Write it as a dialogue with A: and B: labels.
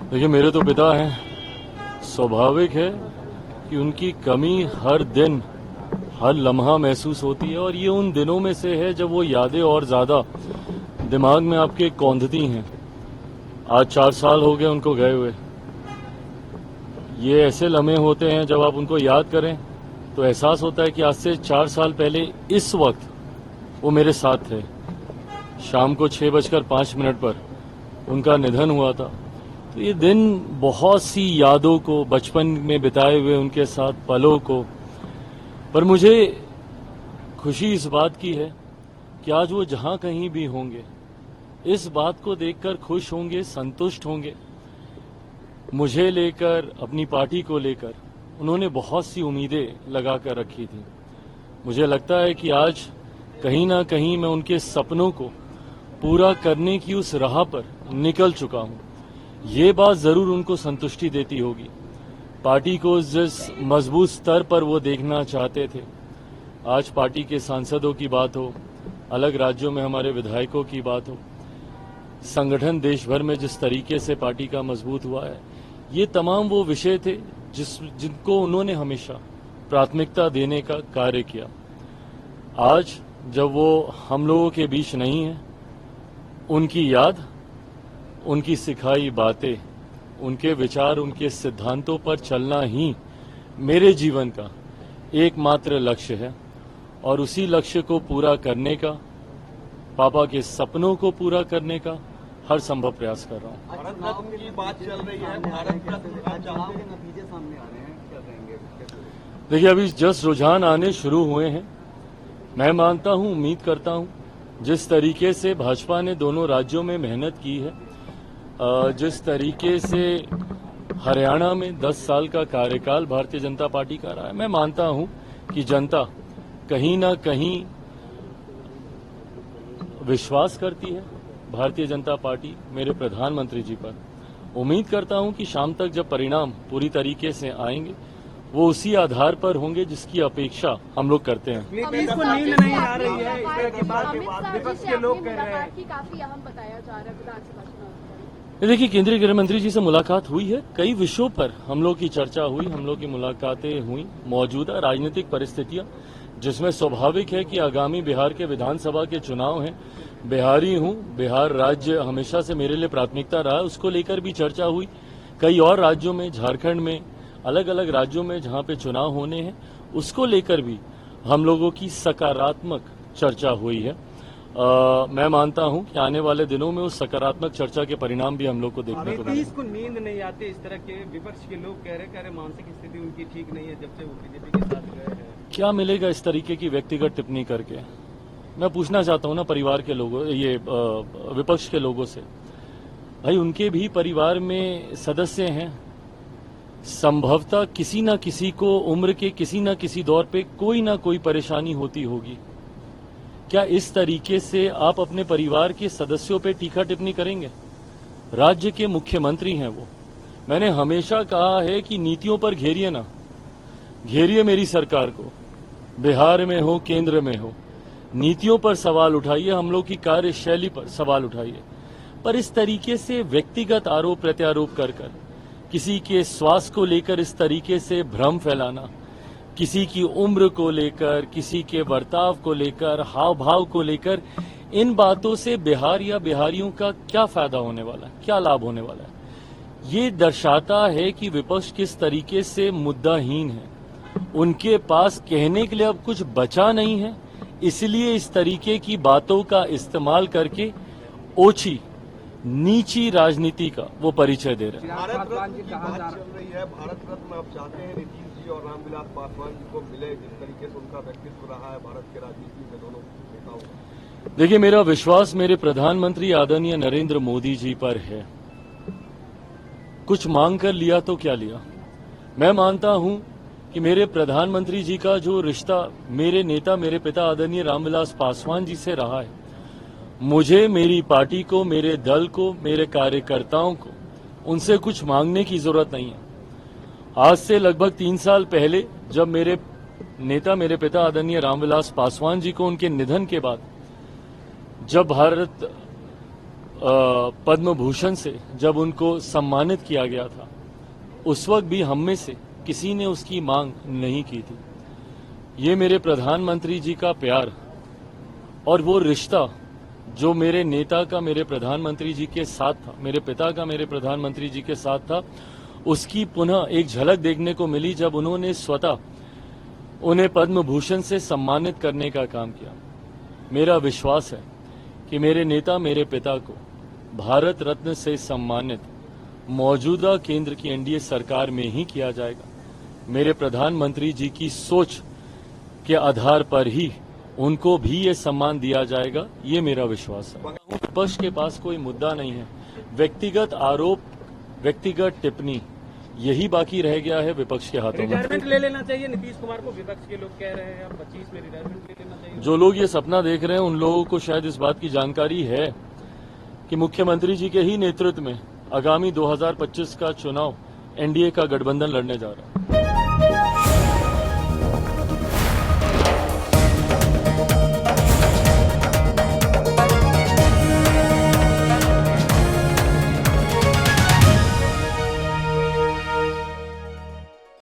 A: देखिए, मेरे तो पिता हैं। स्वाभाविक है कि उनकी कमी हर दिन हर लम्हा महसूस होती है, और ये उन दिनों में से है जब वो यादें और ज़्यादा दिमाग में आपके कौंधती हैं। आज 4 साल हो गए उनको गए हुए। ये ऐसे लम्हे होते हैं जब आप उनको याद करें तो एहसास होता है कि आज से 4 साल पहले इस वक्त वो मेरे साथ थे। शाम को 6:05 पर उनका निधन हुआ था। तो ये दिन बहुत सी यादों को, बचपन में बिताए हुए उनके साथ पलों को, पर मुझे खुशी इस बात की है कि आज वो जहां कहीं भी होंगे इस बात को देखकर खुश होंगे, संतुष्ट होंगे। मुझे लेकर, अपनी पार्टी को लेकर उन्होंने बहुत सी उम्मीदें लगा कर रखी थी। मुझे लगता है कि आज कहीं ना कहीं मैं उनके सपनों को पूरा करने की उस राह पर निकल चुका हूं। ये बात जरूर उनको संतुष्टि देती होगी। पार्टी को जिस मजबूत स्तर पर वो देखना चाहते थे, आज पार्टी के सांसदों की बात हो, अलग राज्यों में हमारे विधायकों की बात हो, संगठन देश भर में जिस तरीके से पार्टी का मजबूत हुआ है, ये तमाम वो विषय थे जिनको उन्होंने हमेशा प्राथमिकता देने का कार्य किया। आज जब वो हम लोगों के बीच नहीं है, उनकी याद, उनकी सिखाई बातें, उनके विचार, उनके सिद्धांतों पर चलना ही मेरे जीवन का एकमात्र लक्ष्य है, और उसी लक्ष्य को पूरा करने का, पापा के सपनों को पूरा करने का हर संभव प्रयास कर रहा हूं।
B: भारत रत्न की बात चल रही है, भारत रत्न आप चाहते हैं, नतीजे सामने आ रहे हैं, क्या कहेंगे?
A: देखिए, अभी जस्ट रुझान आने शुरू हुए हैं। मैं मानता हूं, उम्मीद करता हूं, जिस तरीके से भाजपा ने दोनों राज्यों में मेहनत की है, जिस तरीके से हरियाणा में 10 साल का कार्यकाल भारतीय जनता पार्टी का रहा है, मैं मानता हूं कि जनता कहीं ना कहीं विश्वास करती है भारतीय जनता पार्टी, मेरे प्रधानमंत्री जी पर। उम्मीद करता हूं कि शाम तक जब परिणाम पूरी तरीके से आएंगे, वो उसी आधार पर होंगे जिसकी अपेक्षा हम लोग करते हैं।
B: पुलिस को नींद नहीं आ रही है, इस तरह की बात विपक्ष के लोग कह रहे हैं।
C: काफी अहम बताया जा रहा है विधानसभा चुनाव।
A: देखिए, केंद्रीय गृह मंत्री जी से मुलाकात हुई है, कई विषयों पर हम लोग की चर्चा हुई, हम लोग की मुलाकातें हुई। मौजूदा राजनीतिक परिस्थितियां, जिसमें स्वाभाविक है कि आगामी बिहार के विधानसभा के चुनाव हैं, बिहारी हूं, बिहार राज्य हमेशा से मेरे लिए प्राथमिकता रहा है, उसको लेकर भी चर्चा हुई। कई और राज्यों में, झारखंड में, अलग अलग राज्यों में जहां पे चुनाव होने हैं, उसको लेकर भी हम लोगों की सकारात्मक चर्चा हुई है। मैं मानता हूं कि आने वाले दिनों में उस सकारात्मक चर्चा के परिणाम भी हम लोग को देखने को मिलेंगे।
B: को नींद नहीं आती, इस तरह के विपक्ष के लोग कह रहे मानसिक स्थिति उनकी ठीक नहीं है जब से वो बीजेपी के साथ गए हैं।
A: क्या मिलेगा इस तरीके की व्यक्तिगत टिप्पणी करके? मैं पूछना चाहता हूं ना परिवार के लोगों, ये विपक्ष के लोगों से, भाई उनके भी परिवार में सदस्य हैं। संभवतः किसी न किसी को उम्र के किसी न किसी दौर पे कोई ना कोई परेशानी होती होगी। क्या इस तरीके से आप अपने परिवार के सदस्यों पे टीका टिप्पणी करेंगे? राज्य के मुख्यमंत्री हैं वो। मैंने हमेशा कहा है कि नीतियों पर घेरिए ना, घेरिए मेरी सरकार को, बिहार में हो, केंद्र में हो, नीतियों पर सवाल उठाइए, हम लोग की कार्यशैली पर सवाल उठाइए। पर इस तरीके से व्यक्तिगत आरोप प्रत्यारोप कर किसी के स्वास्थ्य को लेकर इस तरीके से भ्रम फैलाना, किसी की उम्र को लेकर, किसी के बर्ताव को लेकर, हाव भाव को लेकर, इन बातों से बिहार या बिहारियों का क्या फायदा होने वाला है, क्या लाभ होने वाला है? ये दर्शाता है कि विपक्ष किस तरीके से मुद्दाहीन है। उनके पास कहने के लिए अब कुछ बचा नहीं है, इसलिए इस तरीके की बातों का इस्तेमाल करके ओछी नीची राजनीति का वो परिचय दे रहे हैं।
B: भारत रत्न की बात चल रही है, भारत रत्न आप चाहते हैं नीतीश जी और रामविलास पासवान जी को मिले, जिस तरीके से उनका व्यक्तित्व रहा है भारत के राजनीति में दोनों नेताओं।
A: देखिए, मेरा विश्वास मेरे प्रधानमंत्री आदरणीय नरेंद्र मोदी जी पर है। कुछ मांग कर लिया तो क्या लिया? मैं मानता हूं कि मेरे प्रधानमंत्री जी का जो रिश्ता मेरे नेता, मेरे पिता आदरणीय रामविलास पासवान जी से रहा है, मुझे, मेरी पार्टी को, मेरे दल को, मेरे कार्यकर्ताओं को उनसे कुछ मांगने की जरूरत नहीं है। आज से लगभग 3 साल पहले जब मेरे नेता, मेरे पिता आदरणीय रामविलास पासवान जी को उनके निधन के बाद जब भारत पद्म भूषण से जब उनको सम्मानित किया गया था, उस वक्त भी हम में से किसी ने उसकी मांग नहीं की थी। ये मेरे प्रधानमंत्री जी का प्यार और वो रिश्ता जो मेरे नेता का मेरे प्रधानमंत्री जी के साथ था, मेरे पिता का मेरे प्रधानमंत्री जी के साथ था, उसकी पुनः एक झलक देखने को मिली जब उन्होंने स्वतः उन्हें पद्म भूषण से सम्मानित करने का काम किया। मेरा विश्वास है कि मेरे नेता मेरे पिता को भारत रत्न से सम्मानित मौजूदा केंद्र की एनडीए सरकार में ही किया जाएगा। मेरे प्रधानमंत्री जी की सोच के आधार पर ही उनको भी ये सम्मान दिया जाएगा, ये मेरा विश्वास है। विपक्ष के पास कोई मुद्दा नहीं है। व्यक्तिगत आरोप, व्यक्तिगत टिप्पणी, यही बाकी रह गया है विपक्ष के हाथों में।
D: रिटायरमेंट ले लेना चाहिए नीतीश कुमार को, विपक्ष के लोग कह रहे हैं अब 25 में रिटायरमेंट ले लेना चाहिए।
A: जो लोग ये सपना देख रहे हैं उन लोगों को शायद इस बात की जानकारी है कि मुख्यमंत्री जी के ही नेतृत्व में आगामी 2025 का चुनाव एनडीए का गठबंधन लड़ने जा रहा है।